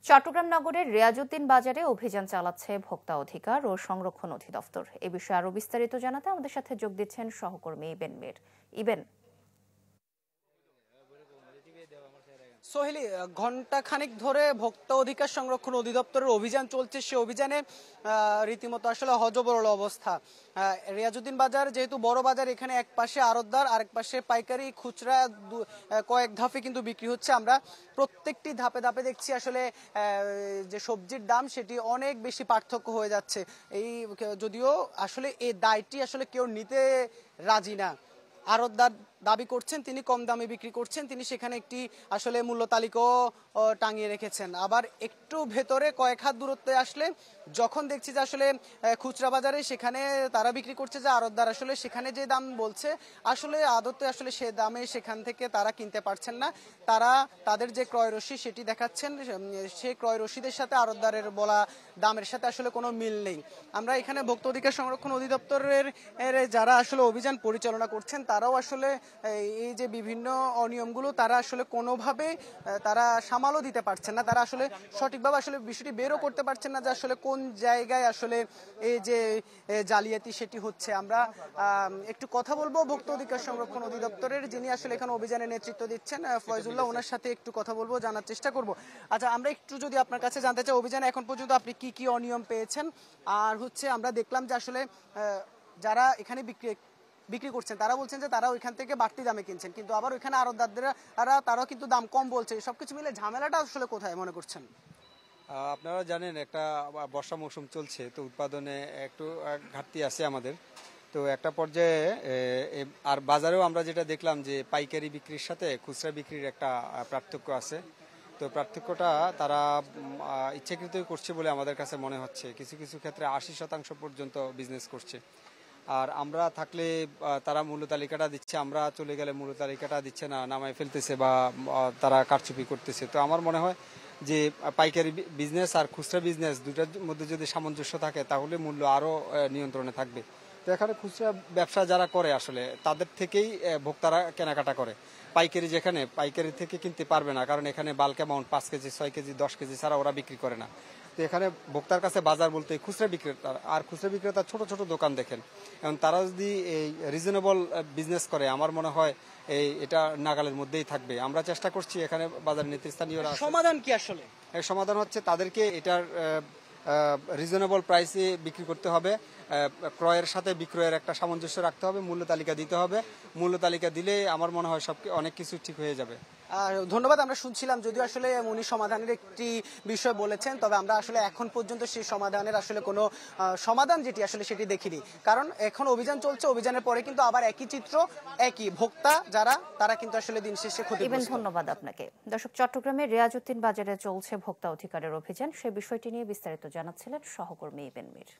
চট্টগ্রাম নগরের রিয়াজউদ্দিন বাজারে অভিযান চালাচ্ছে ভোক্তা অধিকার ও সংরক্ষণ অধিদপ্তর। এ বিষয়ে আরো বিস্তারিত জানাতে আমাদের সাথে যোগ দিচ্ছেন সহকর্মী ইবেন মীর। ইবেন, সোহেলি, ঘন্টা খানিক ধরে ভোক্তা অধিকার সংরক্ষণ অধিদপ্তরের অভিযান চলছে। সে অভিযানে রীতিমতো আসলে হযবরল অবস্থা। রিয়াজউদ্দিন বাজার যেহেতু বড় বাজার, এখানে এক পাশে আড়তদার, আরেক পাশে পাইকারি, খুচরা কয়েক ধাপে কিন্তু বিক্রি হচ্ছে। আমরা প্রত্যেকটি ধাপে ধাপে দেখছি আসলে যে সবজির দাম সেটি অনেক বেশি পার্থক্য হয়ে যাচ্ছে। এই যদিও আসলে এই দায়টি আসলে কেউ নিতে রাজি না। আড়তদার দাবি করছেন তিনি কম দামে বিক্রি করছেন, তিনি সেখানে একটি আসলে মূল্য তালিকাও টাঙিয়ে রেখেছেন। আবার একটু ভেতরে কয়েক হাত দূরত্বে আসলে যখন দেখছি যে আসলে খুচরা বাজারে সেখানে তারা বিক্রি করছে, যে আড়তদার আসলে সেখানে যে দাম বলছে আসলে আদতে আসলে সে দামে সেখান থেকে তারা কিনতে পারছেন না। তারা তাদের যে ক্রয় রসিদ সেটি দেখাচ্ছেন, সেই ক্রয় রসিদের সাথে আড়তদারের বলা দামের সাথে আসলে কোনো মিল নেই। আমরা এখানে ভোক্তা অধিকার সংরক্ষণ অধিদপ্তরের যারা আসলে অভিযান পরিচালনা করছেন তারাও আসলে এই যে বিভিন্ন অনিয়মগুলো তারা আসলে কোনোভাবে তারা সামালও দিতে পারছেন না। তারা আসলে সঠিকভাবে আসলে বিষয়টি বেরও করতে পারছেন না যে আসলে কোন জায়গায় আসলে এই যে জালিয়াতি সেটি হচ্ছে। আমরা একটু কথা বলবো ভোক্তা অধিকার সংরক্ষণ অধিদপ্তরের যিনি আসলে এখানে অভিযানের নেতৃত্ব দিচ্ছেন, ফয়জুল্লাহ, ওনার সাথে একটু কথা বলবো, জানার চেষ্টা করব। আচ্ছা, আমরা একটু যদি আপনার কাছে জানতে চাই, অভিযানে এখন পর্যন্ত আপনি কি কি অনিয়ম পেয়েছেন? আর হচ্ছে আমরা দেখলাম যে আসলে যারা এখানে বিক্রি করছেন তারা বলছেন যে তারা ওইখান থেকে বাড়তি দামে কিনছেন, কিন্তু আবার ওইখানে আড়তদাররা তারাও কিন্তু দাম কম বলছে। সবকিছু মিলে ঝামেলাটা আসলে কোথায় মনে করছেন? আপনারা জানেন একটা বর্ষা মৌসুম চলছে, তো উৎপাদনে একটু ঘাটতি আছে আমাদের। তো একটা পর্যায়ে আর বাজারেও আমরা যেটা দেখলাম যে পাইকারি বিক্রির সাথে খুচরা বিক্রির একটা পার্থক্য আছে। তো পার্থক্যটা তারা ইচ্ছাকৃতই করছে বলে আমাদের কাছে মনে হচ্ছে। কিছু কিছু ক্ষেত্রে 80% পর্যন্ত বিজনেস করছে। আর আমরা থাকলে তারা মূল্য তালিকাটা দিচ্ছে, আমরা চলে গেলে মূল্য তালিকাটা দিচ্ছে না, নামায় ফেলতেছে বা তারা কারচুপি করতেছে। তো আমার মনে হয় যে পাইকারি বিজনেস আর খুচরা বিজনেস দুটার মধ্যে যদি সামঞ্জস্য থাকে তাহলে মূল্য আরও নিয়ন্ত্রণে থাকবে। তো এখানে খুচরা ব্যবসা যারা করে আসলে তাদের থেকেই ভোক্তারা কেনাকাটা করে। পাইকারি যেখানে পাইকারি থেকে কিনতে পারবে না, কারণ এখানে bulk amount 5 KG 6 KG 10 KG ছাড়া ওরা বিক্রি করে না। তো এখানে ভোক্তার কাছে বাজার বলতে খুচরা বিক্রেতা, আর খুচরা বিক্রেতা ছোট ছোট দোকান দেখেন। এবং তারা যদি এই রিজনেবল বিজনেস করে আমার মনে হয় এটা নাগালের মধ্যেই থাকবে। আমরা চেষ্টা করছি এখানে বাজার নেতৃস্থানীয়রা। সমাধান কি আসলে? সমাধান হচ্ছে তাদেরকে এটার রিজনেবল প্রাইসে বিক্রি করতে হবে, ক্রয়ের সাথে বিক্রয়ের একটা সামঞ্জস্য রাখতে হবে, মূল্য তালিকা দিতে হবে। মূল্য তালিকা দিলে আমার মনে হয় অনেক কিছু ঠিক হয়ে যাবে। ধন্যবাদ। আমরা শুনছিলাম, যদিও আসলে উনি সমাধানের একটি বিষয় বলেছেন, তবে আমরা আসলে এখন পর্যন্ত সেই সমাধানের আসলে কোনো সমাধান যেটি আসলে সেটি দেখিনি। কারণ এখন অভিযান চলছে, অভিযানের পরে কিন্তু আবার একই চিত্র, একই ভোক্তা যারা তারা কিন্তু আসলে দিন শেষে ক্ষতিগ্রস্ত। ধন্যবাদ আপনাকে। দর্শক, চট্টগ্রামের রিয়াজউদ্দিন বাজারে চলছে ভোক্তা অধিকারের অভিযান, সে বিষয়টি নিয়ে বিস্তারিত জানাচ্ছিলেন সহকর্মী ইবেন মীর।